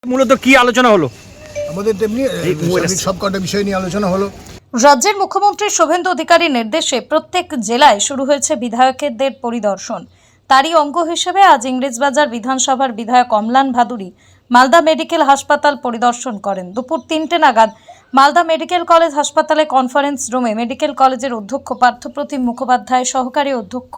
মূলত কি আলোচনা হলো? আমাদের তেমনি সবকটা বিষয় নিয়ে আলোচনা হলো। রাজ্যের মুখ্যমন্ত্রী শুভেন্দু অধিকারীর নির্দেশে প্রত্যেক জেলায় শুরু হয়েছে বিধায়কদের পরিদর্শন। তারই অঙ্গ হিসেবে আজ ইংরেজবাজার বিধানসভার বিধায়ক অম্লান ভাদুড়ী মালদা মেডিকেল হাসপাতাল পরিদর্শন করেন। দুপুর 3টে নাগাদ মালদা মেডিকেল কলেজ হাসপাতালে কনফারেন্স রুমে মেডিকেল কলেজের অধ্যক্ষ পার্থপ্রতিম মুখোপাধ্যায়, সহকারী অধ্যক্ষ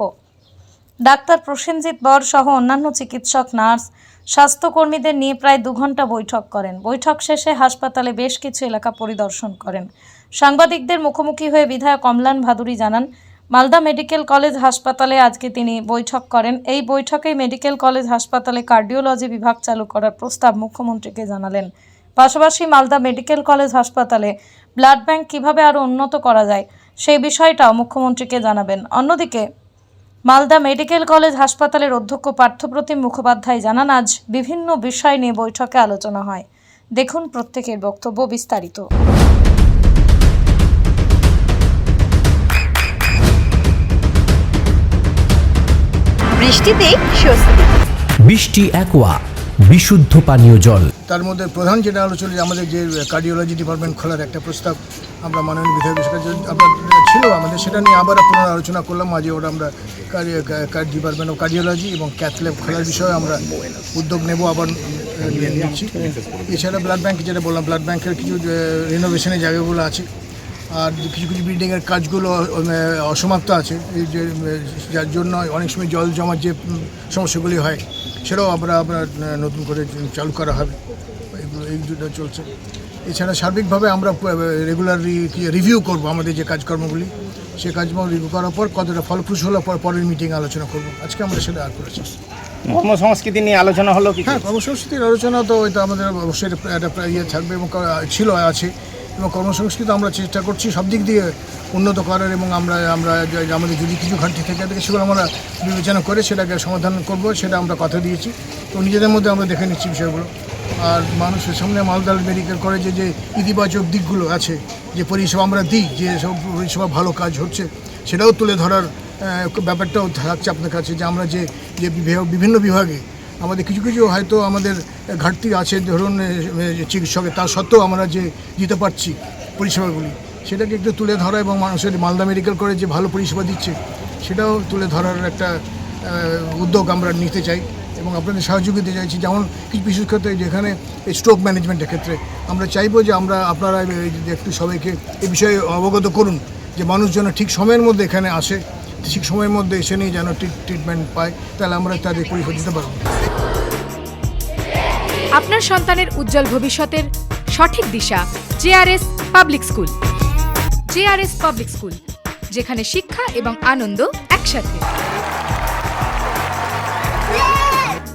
ডাক্তার প্রসেনজিৎ বর সহ অন্যান্য চিকিৎসক, নার্স, স্বাস্থ্যকর্মীদের নিয়ে প্রায় 2 ঘন্টা বৈঠক করেন। বৈঠক শেষে হাসপাতালে বেশ কিছু এলাকা পরিদর্শন করেন। সাংবাদিকদের মুখোমুখি হয়ে বিধায়ক অম্লান ভাদুড়ী জানান, মালদা মেডিকেল কলেজ হাসপাতালে আজকে তিনি বৈঠক করেন। এই বৈঠকে মেডিকেল কলেজ হাসপাতালে কার্ডিওলজি বিভাগ চালু করার প্রস্তাব মুখ্যমন্ত্রীকে জানালেন। পাশাপাশি মালদা মেডিকেল কলেজ হাসপাতালে ব্লাড ব্যাংক কিভাবে আরও উন্নত করা যায় সেই বিষয়টাও মুখ্যমন্ত্রীকে জানাবেন। অন্যদিকে মালদা মেডিকেল কলেজ হাসপাতালের অধ্যক্ষ পার্থপ্রতিম মুখোপাধ্যায় জানান, আজ বিভিন্ন বিষয় নিয়ে বৈঠকে আলোচনা হয়। দেখুন প্রত্যেকের বক্তব্য বিস্তারিত। বৃষ্টিতে স্বস্তি। বৃষ্টি অ্যাকোয়া বিশুদ্ধ পানীয় জল। তার মধ্যে প্রধান যেটা আলোচনা, আমাদের যে কার্ডিওলজি ডিপার্টমেন্ট খোলার একটা প্রস্তাব আমরা মাননীয় বিধায়ক ছিল আমাদের, সেটা নিয়ে আবার পুনরায় আলোচনা করলাম। আজ ওটা আমরা ডিপার্টমেন্ট অফ কার্ডিওলজি এবং ক্যাথ ল্যাব খোলার বিষয়ে আমরা উদ্যোগ নেব, আবার নিচ্ছি। এছাড়া ব্লাড ব্যাংক, যেটা বললাম, ব্লাড ব্যাংকের কিছু রিনোভেশনের জায়গাগুলো আছে, আর কিছু কিছু বিল্ডিংয়ের কাজগুলো অসমাপ্ত আছে, এই যে যার জন্য অনেক সময় জল জমার যে সমস্যাগুলি হয় সেটাও আমরা নতুন করে চালু করা হবে। এই দুটো চলছে। এছাড়া সার্বিকভাবে আমরা রেগুলারলি রিভিউ করব আমাদের যে কাজকর্মগুলি, সেই কাজকর্ম রিভিউ করার পর কতটা ফলপ্রসূ হলো পরের মিটিংয়ে আলোচনা করব। আজকে আমরা সেটা আর করেছি। কর্মসংস্কৃতি নিয়ে আলোচনা হলো কি? হ্যাঁ, কর্মসংস্কৃতির আলোচনা তো ওইটা আমাদের অবশ্যই একটা ইয়ে থাকবে এবং আছে, এবং কর্মসংস্কৃতি আমরা চেষ্টা করছি সব দিক দিয়ে উন্নত করার, এবং আমরা আমাদের যদি কিছু ঘাটতি থেকে থাকে সেগুলো আমরা বিবেচনা করে সেটাকে সমাধান করব, সেটা আমরা কথা দিয়েছি। তো নিজেদের মধ্যে আমরা দেখে নিচ্ছি বিষয়গুলো। আর মানুষের সামনে মালদা মেডিকেল কলেজে যে ইতিবাচক দিকগুলো আছে, যে পরিষেবা আমরা দিই, যে সব পরিষেবা ভালো কাজ হচ্ছে, সেটাও তুলে ধরার ব্যাপারটাও থাকছে আপনার কাছে। যে আমরা যে বিভিন্ন বিভাগে আমাদের কিছু কিছু হয়তো আমাদের ঘাটতি আছে, ধরুন চিকিৎসকের, তা সত্ত্বেও আমরা যে দিতে পারছি পরিষেবাগুলি, সেটাকে একটু তুলে ধরা, এবং মানুষের মালদা মেডিকেল কলেজ যে ভালো পরিষেবা দিচ্ছে সেটাও তুলে ধরার একটা উদ্যোগ আমরা নিতে চাই এবং আপনাদের সহযোগিতা চাইছি। যেমন কিছু বিশেষ ক্ষেত্রে যেখানে স্ট্রোক ম্যানেজমেন্টের ক্ষেত্রে আমরা চাইবো যে আপনারা একটু সবাইকে এই বিষয়ে অবগত করুন, যে মানুষ যেন ঠিক সময়ের মধ্যে এখানে আসে, ঠিক সময়ের মধ্যে এসে নিয়ে যেন ট্রিটমেন্ট পায়, তাহলে আমরা তাদের পরিষেবা দিতে পারবো। আপনার সন্তানের উজ্জ্বল ভবিষ্যতের সঠিক দিশা JRS public school. JRS public school, যেখানে শিক্ষা এবং আনন্দ একসাথে।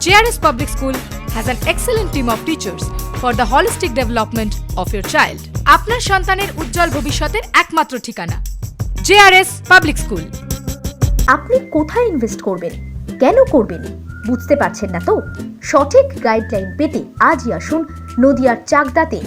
JRS public school has an excellent team of teachers for the holistic development of your child. আপনার সন্তানের উজ্জ্বল ভবিষ্যতের একমাত্র ঠিকানা জেআরএস পাবলিক স্কুল। আপনি কোথায় ইনভেস্ট করবেন, কেন করবেন, বুঝতে পারছেন না তো? সঠিক গাইডলাইন পেতে আজই আসুন নদিয়ার চাকদাতে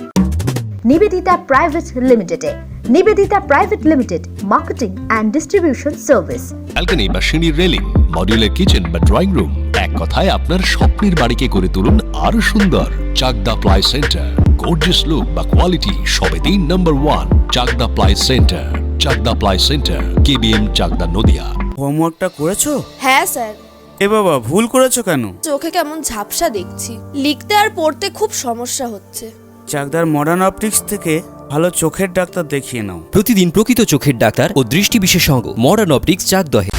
নিবেদিতা প্রাইভেট লিমিটেডে। Nivedita private limited, marketing and distribution service. Balcony বা সিঁড়ির রেলিং, মডিউলার কিচেন বা ড্রয়িং রুম, এক কথায় আপনার স্বপ্নের বাড়িকে করে তুলুন আরো সুন্দর। Chakdah ply centre, gorgeous look বা কোয়ালিটি সবে 3 number 1 Chakdah ply centre. Chakdah ply centre, KBM, Chakdah, Nadia. হোমওয়ার্কটা করেছো? হ্যাঁ স্যার। এ বাবা, ভুল করেছো কেন? চোখে কেমন ঝাপসা দেখছি, লিখতে আর পড়তে খুব সমস্যা হচ্ছে। চাকদার মডার্ন অপটিক্স থেকে ভালো চোখের ডাক্তার দেখিয়ে নাও। প্রতিদিন প্রকৃত চোখের ডাক্তার ও দৃষ্টি বিশেষজ্ঞ মডার্ন অপটিক্স চাকদহে।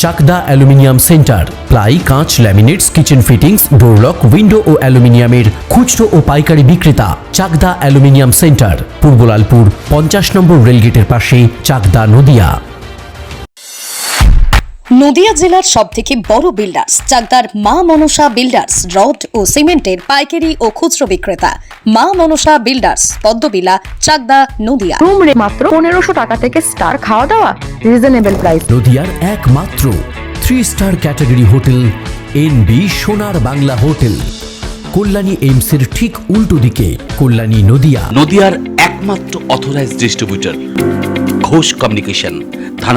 চাকদা অ্যালুমিনিয়াম সেন্টার, প্লাই, কাঁচ, laminates, kitchen fittings, door lock, window ও অ্যালুমিনিয়ামের খুচরো ও পাইকারি বিক্রেতা। Chakdah aluminium centre, Purbalalpur 50 number রেলগেটের পাশে, চাকদা, নদিয়া। নদিয়া জেলার সবথেকে বড় বিল্ডার্স চাকদার মা মনসা বিল্ডার্স, রড ও সিমেন্টের পাইকারি ও খুচরো বিক্রেতা। মা মনসা বিল্ডার্স, পদ্মবিলা, চাকদা, নদিয়া। রুম রে মাত্র 1500 টাকা থেকে স্টার, খাওয়া দাওয়া রিজনেবল প্রাইস। নদিয়ার একমাত্র 3 স্টার ক্যাটাগরি হোটেল এনবি সোনার বাংলা হোটেল, কল্যাণী এইমসের ঠিক উল্টো দিকে, কল্যাণী, নদিয়া। নদিয়ার একমাত্র অথরাইজড ডিস্ট্রিবিউটর ঘোষ কমিউনিকেশন, থানার